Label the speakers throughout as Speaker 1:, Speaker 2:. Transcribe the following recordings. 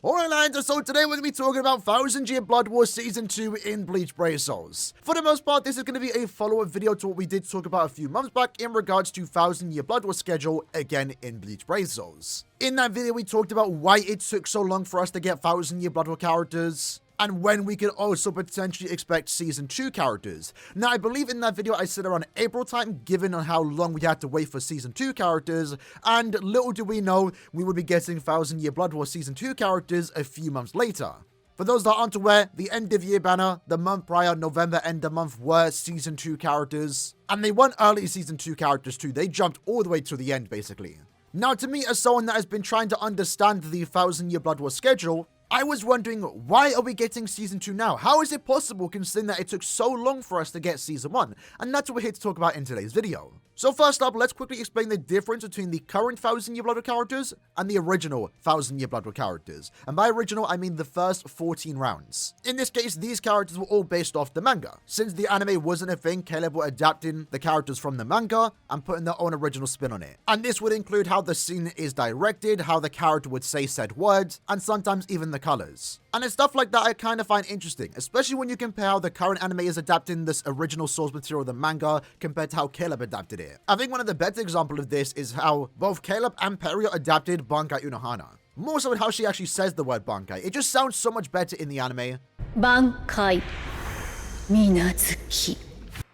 Speaker 1: Alright lads, so today we're going to be talking about 1000 Year Blood War Season 2 in Bleach Brave Souls. For the most part, this is going to be a follow-up video to what we did talk about a few months back in regards to 1000 Year Blood War schedule again in Bleach Brave Souls. In that video, we talked about why it took so long for us to get 1000 Year Blood War characters, and when we could also potentially expect Season 2 characters. Now, I believe in that video I said around April time, given on how long we had to wait for Season 2 characters, and little do we know, we would be getting 1000 Year Blood War Season 2 characters a few months later. For those that aren't aware, the end of year banner, the month prior, November end of month, were Season 2 characters, and they weren't early Season 2 characters too, they jumped all the way to the end basically. Now, to me, as someone that has been trying to understand the 1000 Year Blood War schedule, I was wondering, why are we getting Season 2 now? How is it possible considering that it took so long for us to get Season 1? And that's what we're here to talk about in today's video. So first up, let's quickly explain the difference between the current 1000 Year Blood War characters and the original 1000 Year Blood War characters. And by original, I mean the first 14 rounds. In this case, these characters were all based off the manga. Since the anime wasn't a thing, Caleb were adapting the characters from the manga and putting their own original spin on it. And this would include how the scene is directed, how the character would say said words, and sometimes even the colors. And it's stuff like that I kind of find interesting, especially when you compare how the current anime is adapting this original source material, the manga, compared to how Caleb adapted it. I think one of the better examples of this is how both Caleb and Perio adapted Bankai Unohana. More so with how she actually says the word Bankai. It just sounds so much better in the anime.
Speaker 2: Bankai Minazuki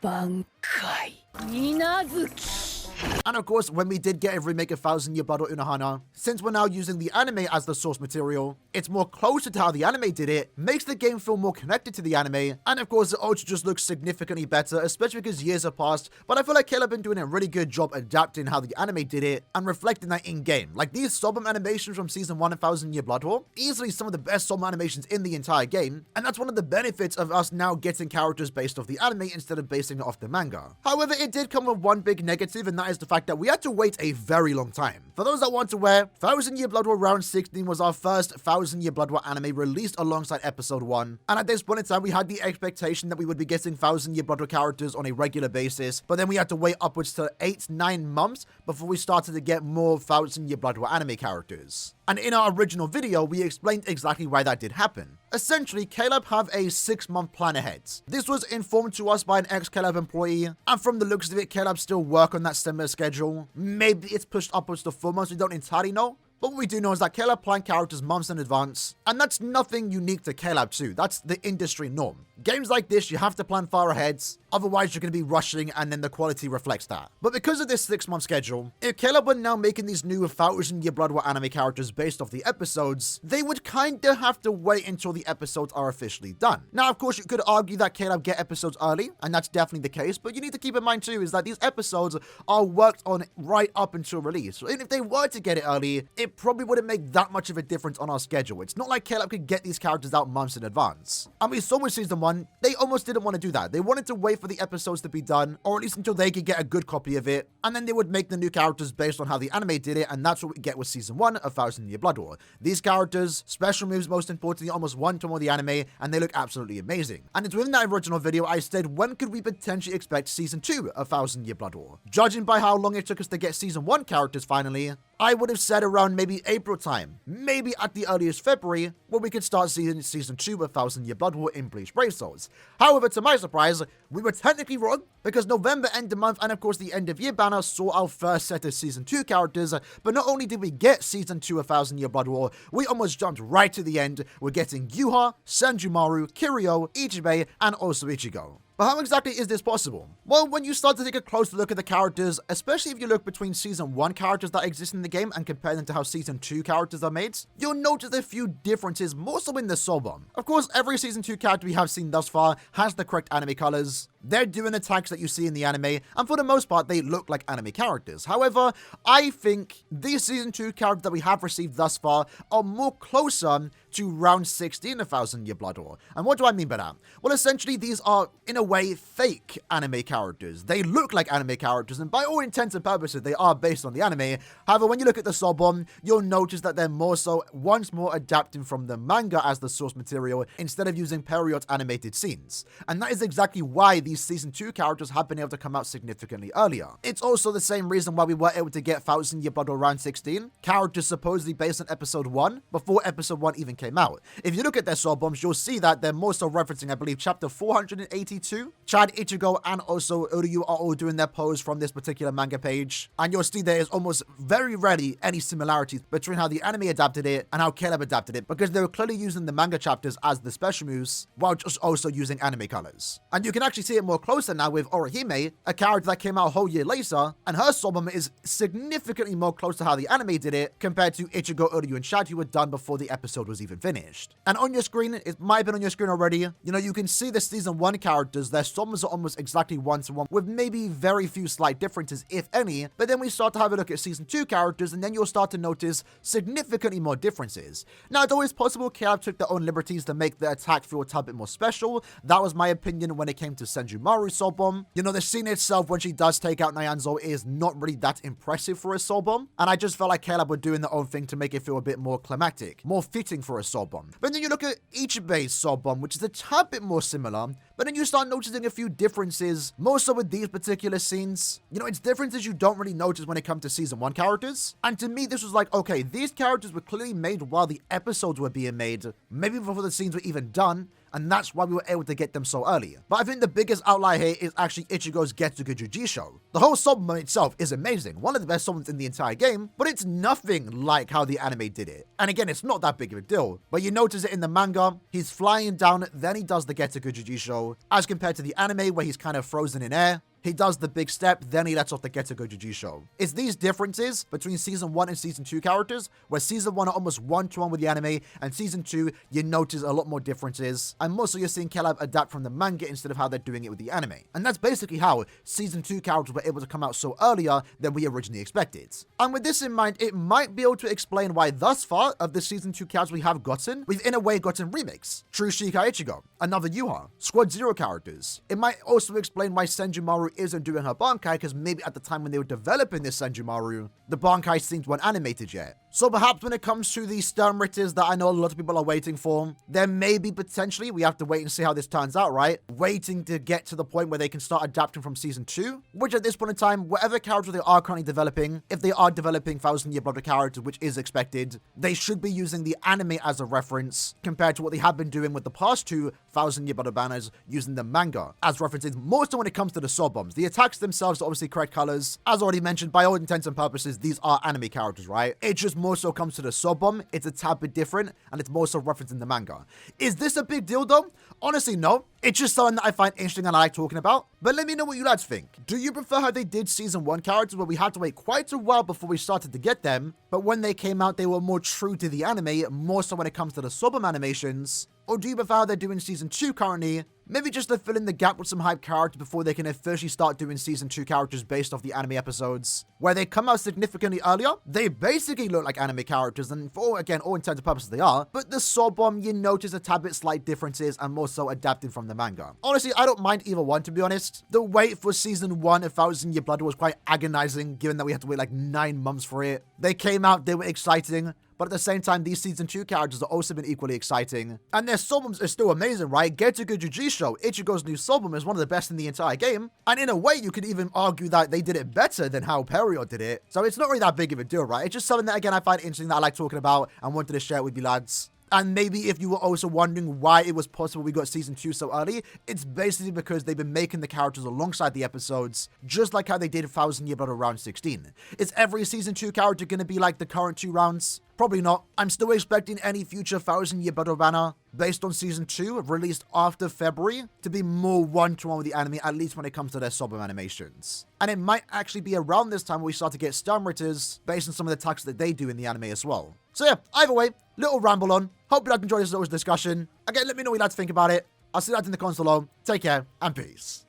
Speaker 2: Bankai Minazuki.
Speaker 1: And of course, when we did get a remake of 1000 Year Blood War Unohana, since we're now using the anime as the source material, it's more closer to how the anime did it, makes the game feel more connected to the anime, and of course it also just looks significantly better, especially because years have passed, but I feel like Caleb been doing a really good job adapting how the anime did it, and reflecting that in-game. Like these Sobam animations from Season 1 of 1000 Year Blood War, easily some of the best Sobam animations in the entire game, and that's one of the benefits of us now getting characters based off the anime instead of basing it off the manga. However, it did come with one big negative, and that is the fact that we had to wait a very long time. For those that want to aware, 1000 Year Blood War Round 16 was our first 1000 Year Blood War anime released alongside Episode 1, and at this point in time we had the expectation that we would be getting 1000 Year Blood War characters on a regular basis, but then we had to wait upwards to 8-9 months before we started to get more 1000 Year Blood War anime characters. And in our original video, we explained exactly why that did happen. Essentially, Caleb have a 6-month plan ahead. This was informed to us by an ex-Caleb employee, and from the looks of it, Caleb still work on that similar schedule. Maybe it's pushed upwards to 4 months, we don't entirely know. But what we do know is that Caleb plan characters months in advance, and that's nothing unique to Caleb too. That's the industry norm. Games like this, you have to plan far ahead, otherwise you're going to be rushing and then the quality reflects that. But because of this 6-month schedule, if Caleb were now making these new 1000 Year Blood War anime characters based off the episodes, they would kinda have to wait until the episodes are officially done. Now, of course, you could argue that Caleb get episodes early, and that's definitely the case, but you need to keep in mind too is that these episodes are worked on right up until release. So even if they were to get it early, it probably wouldn't make that much of a difference on our schedule. It's not like Caleb could get these characters out months in advance. And we saw with Season 1, they almost didn't want to do that. They wanted to wait for the episodes to be done, or at least until they could get a good copy of it, and then they would make the new characters based on how the anime did it, and that's what we get with Season 1 of 1000 Year Blood War. These characters, special moves most importantly, almost one-to-one the anime, and they look absolutely amazing. And it's within that original video I said, when could we potentially expect Season 2 of 1000 Year Blood War? Judging by how long it took us to get Season 1 characters finally, I would have said around maybe April time, maybe at the earliest February, where we could start seeing Season 2 of 1000 Year Blood War in Bleach Brave Souls. However, to my surprise, we were technically wrong, because November end of month and of course the end of year banner saw our first set of Season 2 characters, but not only did we get Season 2 of 1000 Year Blood War, we almost jumped right to the end. We're getting Yuha, Senjumaru, Kiryu, Ichibe, and also Ichigo. But how exactly is this possible? Well, when you start to take a closer look at the characters, especially if you look between Season 1 characters that exist in the game and compare them to how Season 2 characters are made, you'll notice a few differences, more so in the Sobam. Of course, every Season 2 character we have seen thus far has the correct anime colors. They're doing attacks that you see in the anime, and for the most part, they look like anime characters. However, I think these Season 2 characters that we have received thus far are more closer to round 16 of Thousand Year Blood War. And what do I mean by that? Well, essentially, these are, in a way, fake anime characters. They look like anime characters, and by all intents and purposes, they are based on the anime. However, when you look at the Sobom, you'll notice that they're more so, once more, adapting from the manga as the source material instead of using Period's animated scenes. And that is exactly why these Season 2 characters have been able to come out significantly earlier. It's also the same reason why we were able to get Thousand Year Blood War round 16, characters supposedly based on Episode 1, before Episode 1 even came out. If you look at their Soboms, you'll see that they're more so referencing, I believe, chapter 482. Chad, Ichigo, and also Uryu are all doing their pose from this particular manga page. And you'll see there is almost very rarely any similarities between how the anime adapted it and how Caleb adapted it, because they were clearly using the manga chapters as the special moves, while just also using anime colors. And you can actually see it more closer now with Orihime, a character that came out a whole year later, and her Sobom is significantly more close to how the anime did it compared to Ichigo, Uryu, and Chad, who were done before the episode was even finished. And on your screen, it might have been on your screen already, you can see the Season 1 characters, their Soboms are almost exactly one-to-one, with maybe very few slight differences, if any, but then we start to have a look at Season 2 characters, and then you'll start to notice significantly more differences. Now, it's always possible Caleb took their own liberties to make the attack feel a tad bit more special. That was my opinion when it came to Senjumaru's Sobom. The scene itself when she does take out Nyanzo is not really that impressive for a Sobom, and I just felt like Caleb were doing their own thing to make it feel a bit more climactic, more fitting for a Sobom. But then you look at Ichibe's Sobom, which is a tad bit more similar, but then you start noticing a few differences, more so with these particular scenes. It's differences you don't really notice when it comes to Season 1 characters. And to me, this was like, okay, these characters were clearly made while the episodes were being made, maybe before the scenes were even done, and that's why we were able to get them so early. But I think the biggest outlier here is actually Ichigo's Getsuga Jujisho. The whole Sobom itself is amazing, one of the best Soboms in the entire game, but it's nothing like how the anime did it. And again, it's not that big of a deal, but you notice it in the manga, he's flying down, then he does the Getsuga Jujisho, as compared to the anime where he's kind of frozen in air. He does the big step, then he lets off the Getsuga Jujisho. It's these differences between Season 1 and Season 2 characters, where Season 1 are almost one-to-one with the anime, and Season 2, you notice a lot more differences, and more so you're seeing Caleb adapt from the manga instead of how they're doing it with the anime. And that's basically how Season 2 characters were able to come out so earlier than we originally expected. And with this in mind, it might be able to explain why thus far of the Season 2 characters we have gotten, we've in a way gotten remakes. True Shikai Ichigo, another Yuha, Squad Zero characters. It might also explain why Senjumaru isn't doing her Bankai, because maybe at the time when they were developing this Senjumaru, the Bankai scenes weren't animated yet. So perhaps when it comes to the Stern Ritters that I know a lot of people are waiting for, there may be potentially, we have to wait and see how this turns out, right? Waiting to get to the point where they can start adapting from Season 2, which at this point in time, whatever character they are currently developing, if they are developing Thousand Year Blood War characters, which is expected, they should be using the anime as a reference compared to what they have been doing with the past two Thousand Year Blood War banners using the manga as references, more so when it comes to the Soboms. The attacks themselves are obviously correct colors. As already mentioned, by all intents and purposes, these are anime characters, right? It just more so comes to the Sobom, it's a tad bit different, and it's more so referencing the manga. Is this a big deal though? Honestly, no. It's just something that I find interesting and I like talking about. But let me know what you lads think. Do you prefer how they did Season 1 characters where we had to wait quite a while before we started to get them, but when they came out they were more true to the anime, more so when it comes to the Sobom animations? Or do you prefer how they're doing Season 2 currently, maybe just to fill in the gap with some hype characters before they can officially start doing Season 2 characters based off the anime episodes, where they come out significantly earlier? They basically look like anime characters, and for, again, all intents and purposes they are, but the Sobom, you notice a tad bit slight differences and more so adapting from the manga. Honestly, I don't mind either one, to be honest. The wait for Season 1 of Thousand Year Blood was quite agonizing, given that we had to wait like 9 months for it. They came out, they were exciting, but at the same time, these Season 2 characters have also been equally exciting. And their Soboms are still amazing, right? Getsuga Jujisho, Ichigo's new Sobom, is one of the best in the entire game. And in a way, you could even argue that they did it better than how Period did it. So it's not really that big of a deal, right? It's just something that, again, I find interesting that I like talking about and wanted to share it with you lads. And maybe if you were also wondering why it was possible we got Season 2 so early, it's basically because they've been making the characters alongside the episodes, just like how they did Thousand Year Blood War round 16. Is every Season 2 character going to be like the current 2 rounds? Probably not. I'm still expecting any future Thousand Year Blood War banner based on Season 2, released after February, to be more one-to-one with the anime, at least when it comes to their Sobom animations. And it might actually be around this time where we start to get Stern Ritters based on some of the attacks that they do in the anime as well. So yeah, either way, little ramble on. Hope you guys enjoyed this little discussion. Again, let me know what you like to think about it. I'll see you guys in the console below. Take care, and peace.